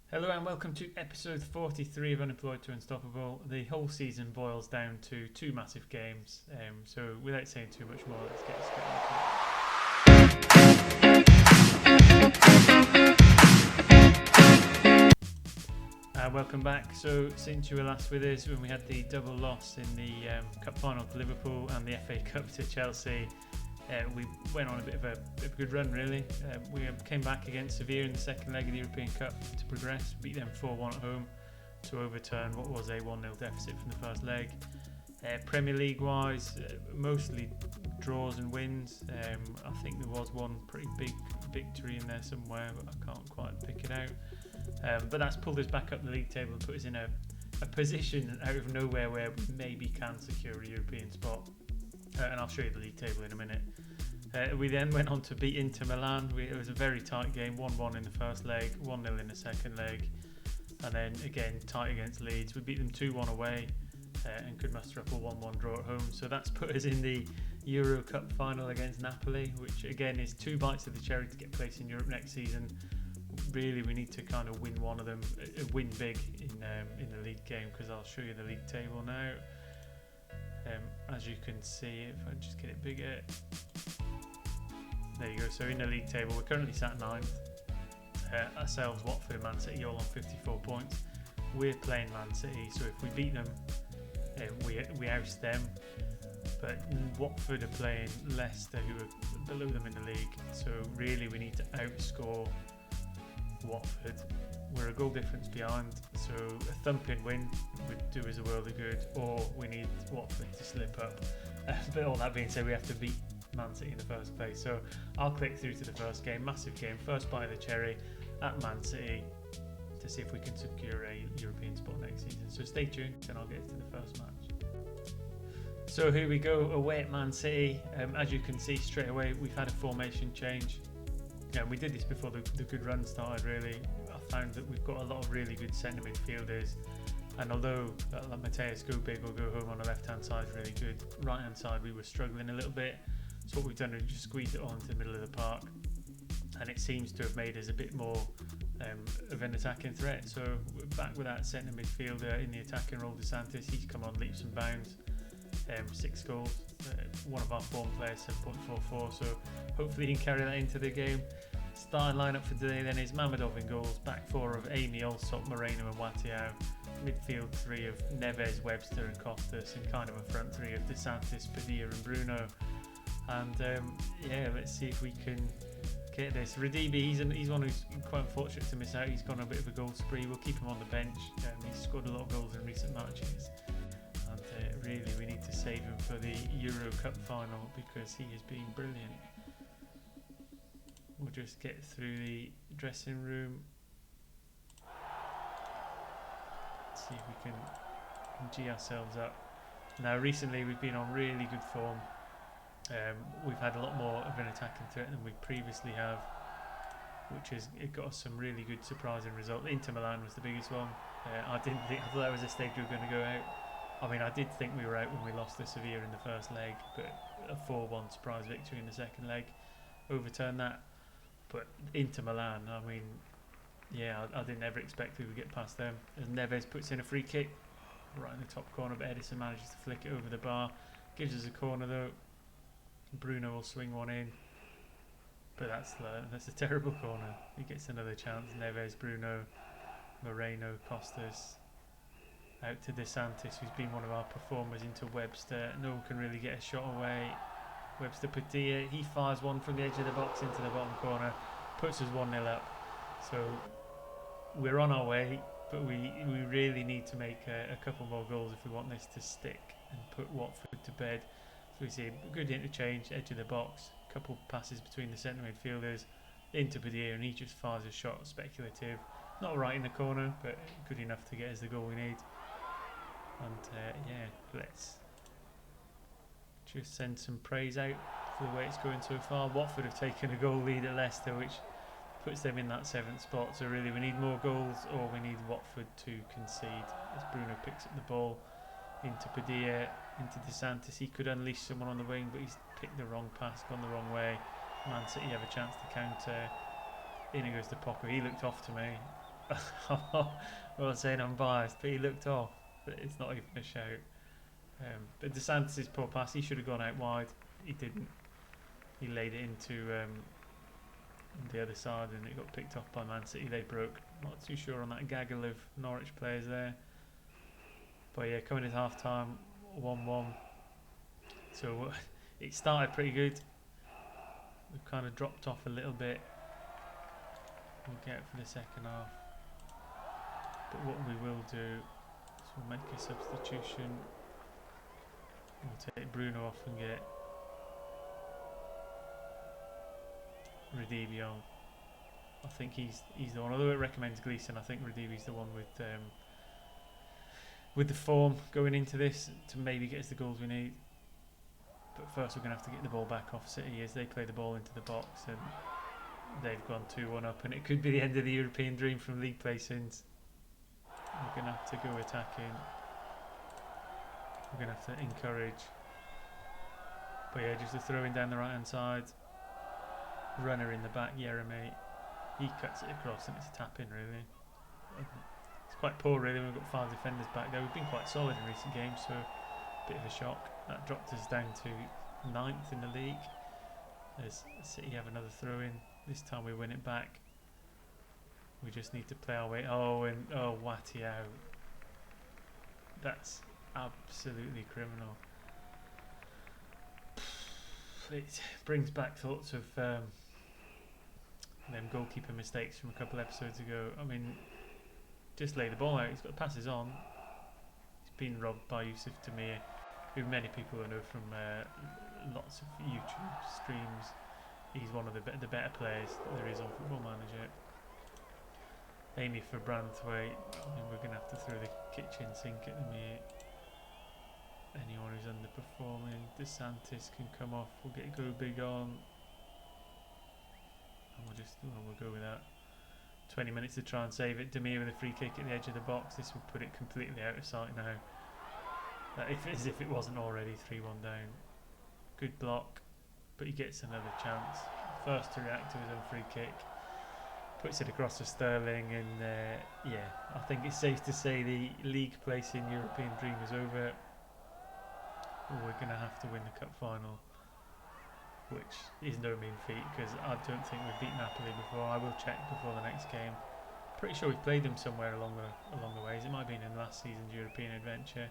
Hello and welcome to episode 43 of Unemployed to Unstoppable. The whole season boils down to two massive games. So without saying too much more, let's get straight into it. Welcome back. So since you were last with us when we had the double loss in the Cup final to Liverpool and the FA Cup to Chelsea, we went on a bit of a good run really. We came back against Sevilla in the second leg of the European Cup to progress, beat them 4-1 at home to overturn what was a 1-0 deficit from the first leg. Premier League wise, mostly draws and wins. I think there was one pretty big victory in there somewhere, but I can't quite pick it out. But that's pulled us back up the league table and put us in a position out of nowhere where we maybe can secure a European spot. And I'll show you the league table in a minute. We then went on to beat Inter Milan. It was a very tight game, 1-1 in the first leg, 1-0 in the second leg, and then again tight against Leeds. We beat them 2-1 away and could muster up a 1-1 draw at home. So that's put us in the Euro Cup final against Napoli, which again is two bites of the cherry to get placed in Europe next season. Really, we need to kind of win one of them, win big in the league game, because I'll show you the league table now. As you can see, if I just get it bigger, there you go. So in the league table, we're currently sat 9th. Ourselves, Watford and Man City all on 54 points. We're playing Man City, so if we beat them, we oust them. But Watford are playing Leicester, who are below them in the league. So really, we need to outscore Watford. We're a goal difference behind, so a thumping win would do us a world of good, or we need Watford to slip up. But all that being said, we have to beat Man City in the first place. So I'll click through to the first game, massive game, first bite of the cherry at Man City, to see if we can secure a European spot next season. So stay tuned and I'll get to the first match. So here we go, away at Man City. As you can see straight away, we've had a formation change. We did this before the good run started really. I found that we've got a lot of really good centre midfielders, and although like Mateus go big or go home on the left hand side is really good, right hand side we were struggling a little bit. So what we've done is just squeezed it on into the middle of the park, and it seems to have made us a bit more of an attacking threat. So we're back with that centre midfielder in the attacking role, DeSantis. He's come on leaps and bounds. 6 goals, one of our form players 7.44, so hopefully he can carry that into the game. Starting lineup for today then is Mamedov in goals, back 4 of Amy, Allsop, Moreno and Watiao, midfield 3 of Neves, Webster and Costas, and kind of a front 3 of DeSantis, Padilla and Bruno. And let's see if we can get this. Radibi, he's one who's quite unfortunate to miss out. He's gone a bit of a goal spree. We'll keep him on the bench. He's scored a lot of goals in recent matches. Really, we need to save him for the Euro Cup final because he has been brilliant. We'll just get through the dressing room. See if we can G ourselves up. Now, recently we've been on really good form. We've had a lot more of an attacking threat than we previously have, which has got us some really good surprising results. Inter Milan was the biggest one. I thought that was a stage we were going to go out. I mean, I did think we were out when we lost to Sevilla in the first leg, but a 4-1 surprise victory in the second leg overturned that. But Inter Milan, I mean, I didn't ever expect we would get past them. As Neves puts in a free kick right in the top corner, but Edison manages to flick it over the bar. Gives us a corner though. Bruno will swing one in, but that's a terrible corner. He gets another chance. Neves, Bruno, Moreno, Costas. Out to DeSantis, who's been one of our performers, into Webster. No one can really get a shot away. Webster Padilla, he fires one from the edge of the box into the bottom corner, puts us 1-0 up. So we're on our way, but we really need to make a couple more goals if we want this to stick and put Watford to bed. So we see a good interchange, edge of the box, couple passes between the centre midfielders into Padilla, and he just fires a shot, speculative. Not right in the corner, but good enough to get us the goal we need. And let's just send some praise out for the way it's going so far. Watford have taken a goal lead at Leicester, which puts them in that 7th spot. So really we need more goals, or we need Watford to concede. As Bruno picks up the ball into Padilla, into DeSantis. He could unleash someone on the wing, but he's picked the wrong pass, gone the wrong way. Man City have a chance to counter. In goes to Poco. He looked off to me. I'm not saying I'm biased, but he looked off. But it's not even a shout. But DeSantis' poor pass, he should have gone out wide. He didn't. He laid it into the other side and it got picked off by Man City. They broke. Not too sure on that gaggle of Norwich players there. But yeah, coming in half time, 1-1. So it started pretty good. We've kind of dropped off a little bit. We'll get for the second half. But what we will do is we'll make a substitution. We'll take Bruno off and get Radibi on. I think he's the one. Although it recommends Gleeson, I think Radibi's the one with the form going into this to maybe get us the goals we need. But first we're going to have to get the ball back off City as they play the ball into the box and they've gone 2-1 up and it could be the end of the European dream from league placings. We're going to have to go attacking. We're going to have to encourage. But yeah, just a throw-in down the right hand side. Runner in the back, Jeremy. He cuts it across and it's a tap in really. It's quite poor really. We've got 5 defenders back there. We've been quite solid in recent games, so a bit of a shock. That dropped us down to 9th in the league. As City have another throw in. This time we win it back. We just need to play our way. Watty out. That's absolutely criminal. It brings back thoughts of them goalkeeper mistakes from a couple episodes ago. I mean, just lay the ball out. He's got the passes on. He's been robbed by Yusuf Demir, who many people know from lots of YouTube streams. He's one of the better players that there is on Football Manager. Amy for Branthwaite. I mean, we're going to have to throw the kitchen sink at them here. Anyone who's underperforming. DeSantis can come off. We'll get Go Big on. And we'll go with that. 20 minutes to try and save it. Demir with a free kick at the edge of the box. This will put it completely out of sight now. As if it wasn't already 3-1 down. Good block, but he gets another chance. First to react to his own free kick. Puts it across to Sterling, and I think it's safe to say the league place in European dream is over. We're going to have to win the cup final, which is no mean feat because I don't think we've beaten Napoli before. I will check before the next game. Pretty sure we've played them somewhere along the ways. It might have been in last season's European adventure.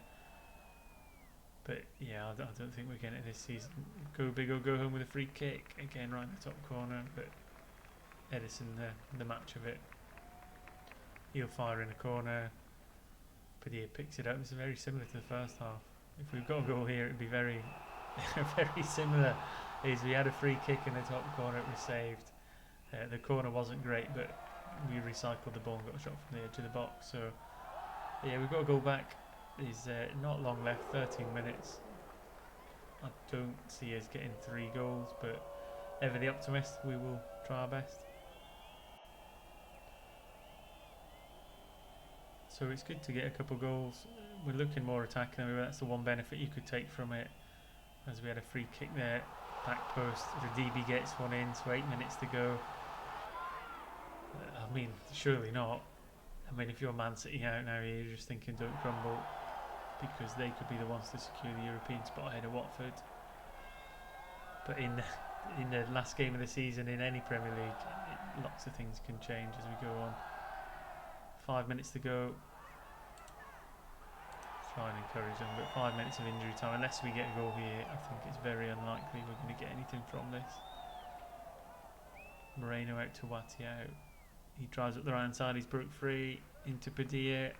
But yeah, I don't think we're getting it this season. Go big or go home with a free kick. Again, right in the top corner. But Edison, the match of it. He'll fire in a corner. Padilla picks it up. It's very similar to the first half. If we've got a goal here, it'd be very, very similar. We had a free kick in the top corner. It was saved. The corner wasn't great, but we recycled the ball and got a shot from the edge of the box. So yeah, we've got a goal back. There's not long left, 13 minutes. I don't see us getting 3 goals, but ever the optimist, we will try our best. So it's good to get a couple goals. We're looking more attacking than we were. That's the one benefit you could take from it, as we had a free kick there, back post. Radibi gets one in, so 8 minutes to go. I mean, surely not. I mean, if you're Man City out now, you're just thinking don't crumble, because they could be the ones to secure the European spot ahead of Watford. But in the last game of the season in any Premier League, lots of things can change as we go on. 5 minutes to go. Try and encourage them, but 5 minutes of injury time. Unless we get a goal here, I think it's very unlikely we're going to get anything from this. Moreno out to Watty out. He drives up the right hand side. He's broke free into Padilla.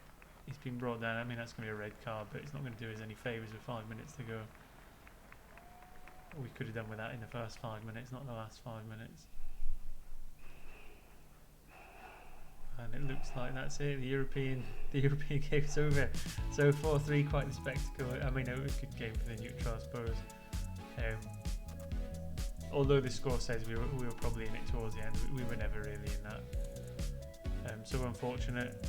He's been brought down. I mean, that's going to be a red card, but it's not going to do us any favours with 5 minutes to go. We could have done with that in the first 5 minutes, not the last 5 minutes. And it looks like that's it. The European game's over. So 4-3, quite the spectacle. I mean, it was a good game for the neutral, I suppose. Although the score says we were probably in it towards the end, we were never really in that. So unfortunate.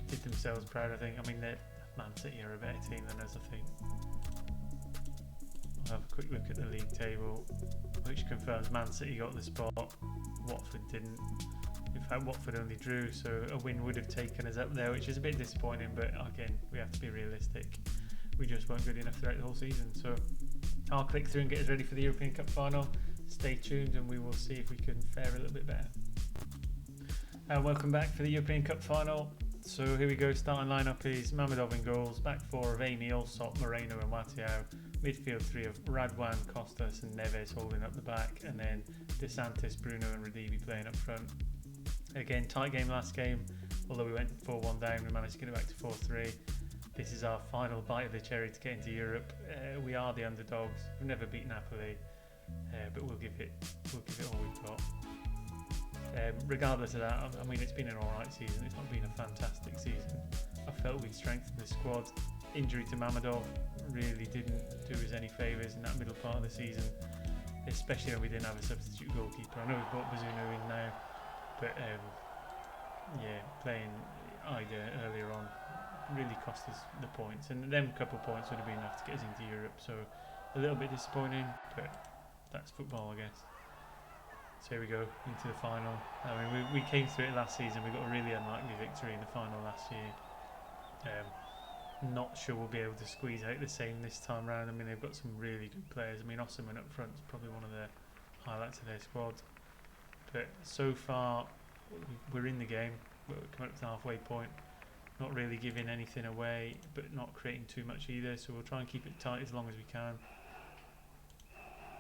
Did themselves proud, I think. I mean, Man City are a better team than us, I think. We'll have a quick look at the league table, which confirms Man City got the spot. Watford didn't. We've fact, Watford only drew, so a win would have taken us up there, which is a bit disappointing. But again, we have to be realistic. We just weren't good enough throughout the whole season. So I'll click through and get us ready for the European Cup final. Stay tuned, and we will see if we can fare a little bit better. Welcome back for the European Cup final. So here we go. Starting lineup is Mamedov in goals. Back four of Amy, Allsop, Moreno, and Wattiao. Midfield three of Radwan, Costas, and Neves holding up the back, and then DeSantis, Bruno, and Radivi playing up front. Again, tight game last game. Although we went 4-1 down, we managed to get it back to 4-3. This is our final bite of the cherry to get into Europe. We are the underdogs. We've never beat Napoli, but we'll give it all we've got. Regardless of that, I mean, it's been an alright season. It's not been a fantastic season. I felt we strengthened the squad. Injury to Mamedov really didn't do us any favours in that middle part of the season, especially when we didn't have a substitute goalkeeper. I know we've brought Bazunu in now, but playing Ida earlier on really cost us the points, and them couple of points would have been enough to get us into Europe. So a little bit disappointing, but that's football, I guess. So here we go into the final. I mean, we came through it last season. We got a really unlikely victory in the final last year. Not sure we'll be able to squeeze out the same this time round. I mean, they've got some really good players. I mean, Osman up front is probably one of the highlights of their squad. But so far, we're in the game. We're coming up to the halfway point. Not really giving anything away, but not creating too much either. So we'll try and keep it tight as long as we can.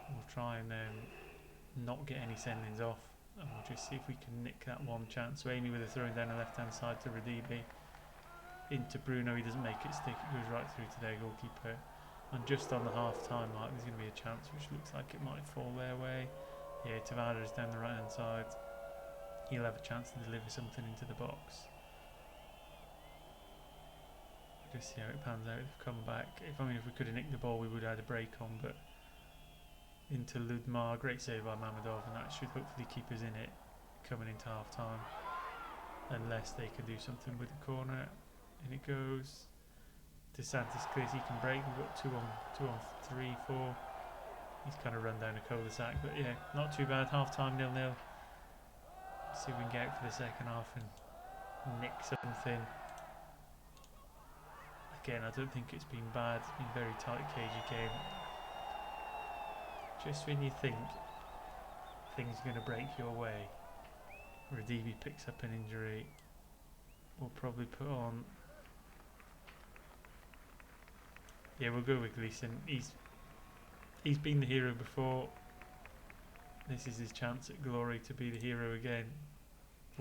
We'll try and not get any sendings off, and we'll just see if we can nick that one chance. So Amy with a throwing down the left hand side to Radibi. Into Bruno, he doesn't make it stick, it goes right through to their goalkeeper. And just on the half time mark, there's going to be a chance which looks like it might fall their way. Yeah, Tavares down the right hand side. He'll have a chance to deliver something into the box. Just see how it pans out. They've come back. If we could have nicked the ball, we would have had a break on, but into Ludmar, great save by Mamedov, and that should hopefully keep us in it coming into half time, unless they can do something with the corner. In it goes. DeSantis clears, he can break. We've got 2 on 3, 4. He's kind of run down a cul-de-sac, but yeah, not too bad. Half time 0-0. See if we can get out for the second half and nick something. Again, I don't think it's been bad. It's been a very tight, cagey game. Just when you think things are going to break your way, Radivi picks up an injury. We'll probably put on. Yeah, we'll go with Gleeson. He's been the hero before. This is his chance at glory to be the hero again.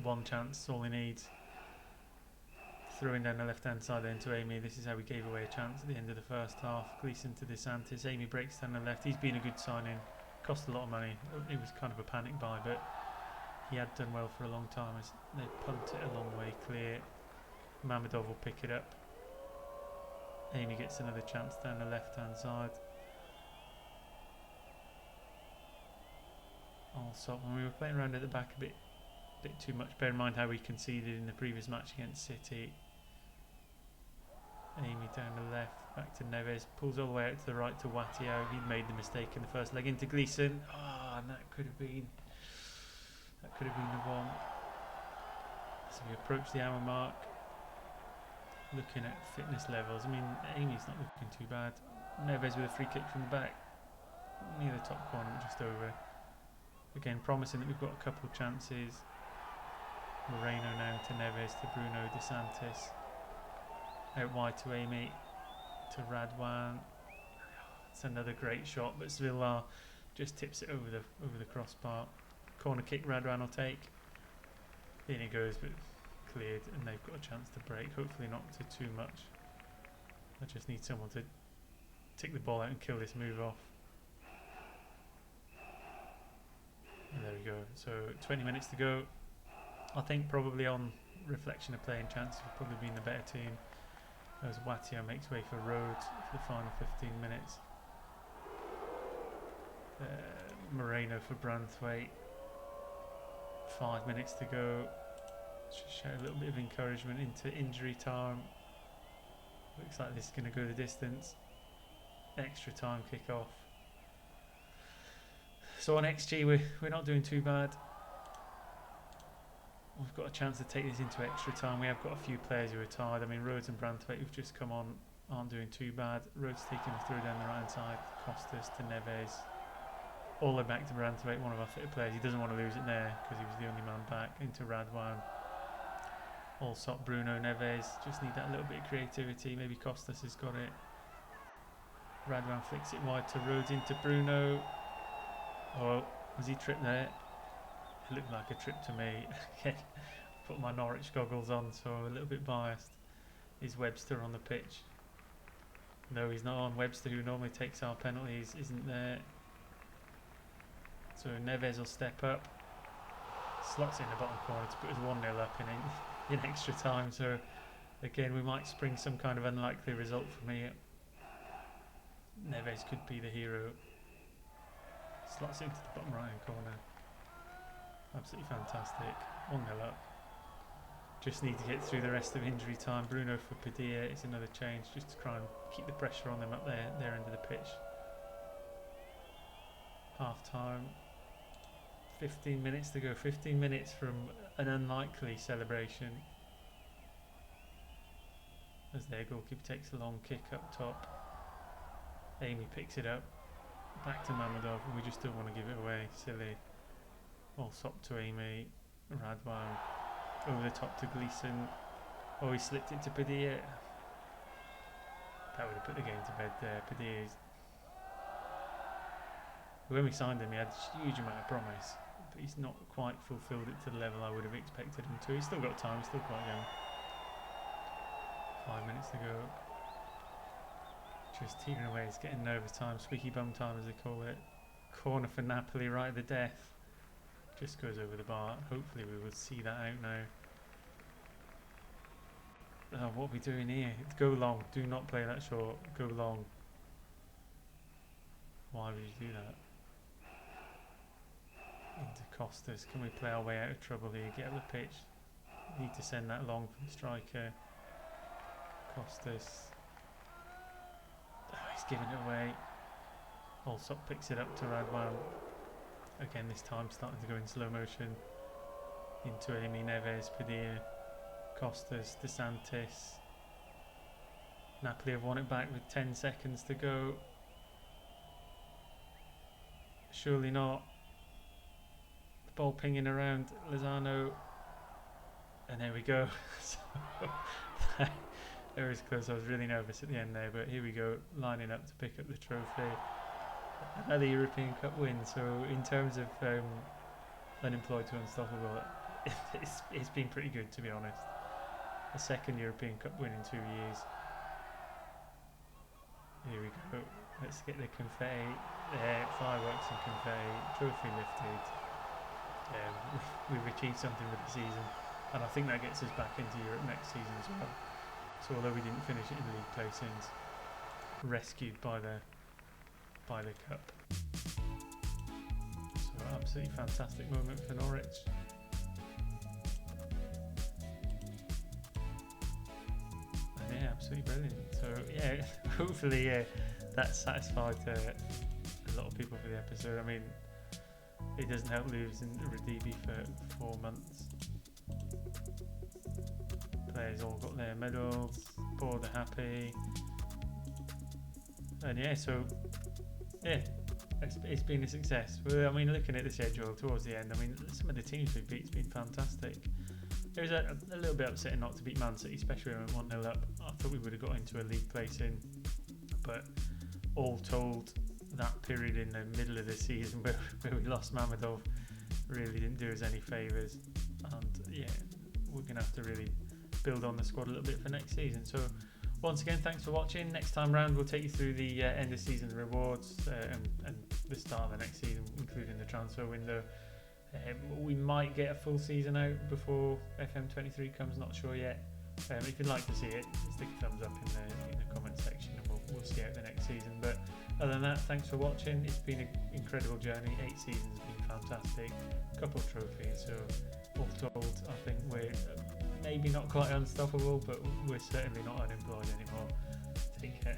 One chance, all he needs. Throwing down the left-hand side then to Amy. This is how we gave away a chance at the end of the first half. Gleeson to DeSantis. Amy breaks down the left. He's been a good signing. Cost a lot of money. It was kind of a panic buy, but he had done well for a long time as they pumped it a long way clear. Mamedov will pick it up. Amy gets another chance down the left-hand side. Also, when we were playing around at the back a bit too much. Bear in mind how we conceded in the previous match against City. Amy down the left, back to Neves, pulls all the way out to the right to Wattiao. He made the mistake in the first leg into Gleeson. And that could have been the one. So we approach the hour mark. Looking at fitness levels, I mean, Amy's not looking too bad. Neves with a free kick from the back, near the top corner, just over. Again, promising that we've got a couple of chances. Moreno now to Neves, to Bruno, DeSantis. Out wide to Amy, to Radwan. It's another great shot, but Svillar just tips it over the crossbar. Corner kick Radwan will take. In it goes, but cleared, and they've got a chance to break. Hopefully not to too much. I just need someone to tick the ball out and kill this move off. And there we go. So 20 minutes to go. I think probably on reflection of playing chances, we've probably been the better team. As Wattiao makes way for Rhodes for the final 15 minutes. Moreno for Branthwaite. 5 minutes to go. Just show a little bit of encouragement into injury time. Looks like this is going to go the distance. Extra time kick off. So on XG we're not doing too bad. we've got a chance to take this into extra time. We have got a few players who are tired. I mean, Rhodes and Branthwaite, who've just come on, aren't doing too bad. Rhodes taking the throw down the right hand side. Costas to Neves. All the way back to Branthwaite, one of our fitter players. He doesn't want to lose it there because he was the only man back. Into Radwan. Allsop, Bruno, Neves. Just need that little bit of creativity. Maybe Costas has got it. Radwan flicks it wide to Rhodes, into Bruno. Oh, was he tripped there? It looked like a trip to me. Put my Norwich goggles on, so I'm a little bit biased. Is Webster on the pitch? No, he's not on. Webster, who normally takes our penalties, isn't there. So Neves will step up. Slots in the bottom corner to put us 1-0 up in extra time. So again, we might spring some kind of unlikely result from here. Neves could be the hero. Slots into the bottom right hand corner. Absolutely fantastic. 1-0 up. Just need to get through the rest of injury time. Bruno for Padilla. It's another change just to try and keep the pressure on them up there, their end of the pitch. Half time. 15 minutes to go. 15 minutes from an unlikely celebration. As their goalkeeper takes a long kick up top. Amy picks it up. Back to Mamadov, and we just don't want to give it away. Silly. Allsop to Amy. Radwan. Over the top to Gleeson. Oh, he slipped it to Padilla. That would have put the game to bed there. Padilla's. When we signed him, he had a huge amount of promise, but he's not quite fulfilled it to the level I would have expected him to. He's still got time, he's still quite young. 5 minutes to go. Just teetering away, it's getting nervous time, squeaky bum time as they call it. Corner for Napoli right at the death. Just goes over the bar. Hopefully we will see that out now. Oh, what are we doing here? Go long, do not play that short. Go long. Why would you do that? Into Costas. Can we play our way out of trouble here? Get up the pitch. Need to send that long from the striker. Costas. Oh, he's giving it away. Allsop picks it up to Radwan. Again, this time starting to go in slow motion. Into Amy, Neves, Padilla, Costas, DeSantis. Napoli have won it back with 10 seconds to go. Surely not. The ball pinging around Lozano. And there we go. It was close. I was really nervous at the end there, but here we go, lining up to pick up the trophy. Another European Cup win. So in terms of Unemployed to Unstoppable, it's been pretty good, to be honest. A second European Cup win in 2 years. Here we go. Let's get the confetti. Fireworks and confetti. Trophy lifted. We've achieved something with the season, and I think that gets us back into Europe next season as well. So although we didn't finish it in league placings, rescued by the cup. So absolutely fantastic moment for Norwich. And yeah, absolutely brilliant. So yeah, hopefully that satisfied a lot of people for the episode. I mean, it doesn't help losing Radibi for 4 months. Players all got their medals, board are happy. And yeah, so yeah, it's been a success. Well, I mean, looking at the schedule towards the end, I mean, some of the teams we've beat has been fantastic. It was a little bit upsetting not to beat Man City, especially when we went 1-0 up. I thought we would have got into a league placing, but all told, that period in the middle of the season where we lost Mamadov really didn't do us any favours. And yeah, we're going to have to really build on the squad a little bit for next season. So once again, thanks for watching. Next time round, we'll take you through the end of season rewards and the start of the next season, including the transfer window. We might get a full season out before FM23 comes, not sure yet. If you'd like to see it, stick a thumbs up in the comment section, and we'll see out the next season. But other than that, thanks for watching. It's been an incredible journey. 8 seasons have been fantastic. A couple of trophies. So all told, I think we're maybe not quite unstoppable, but we're certainly not unemployed anymore. Take care.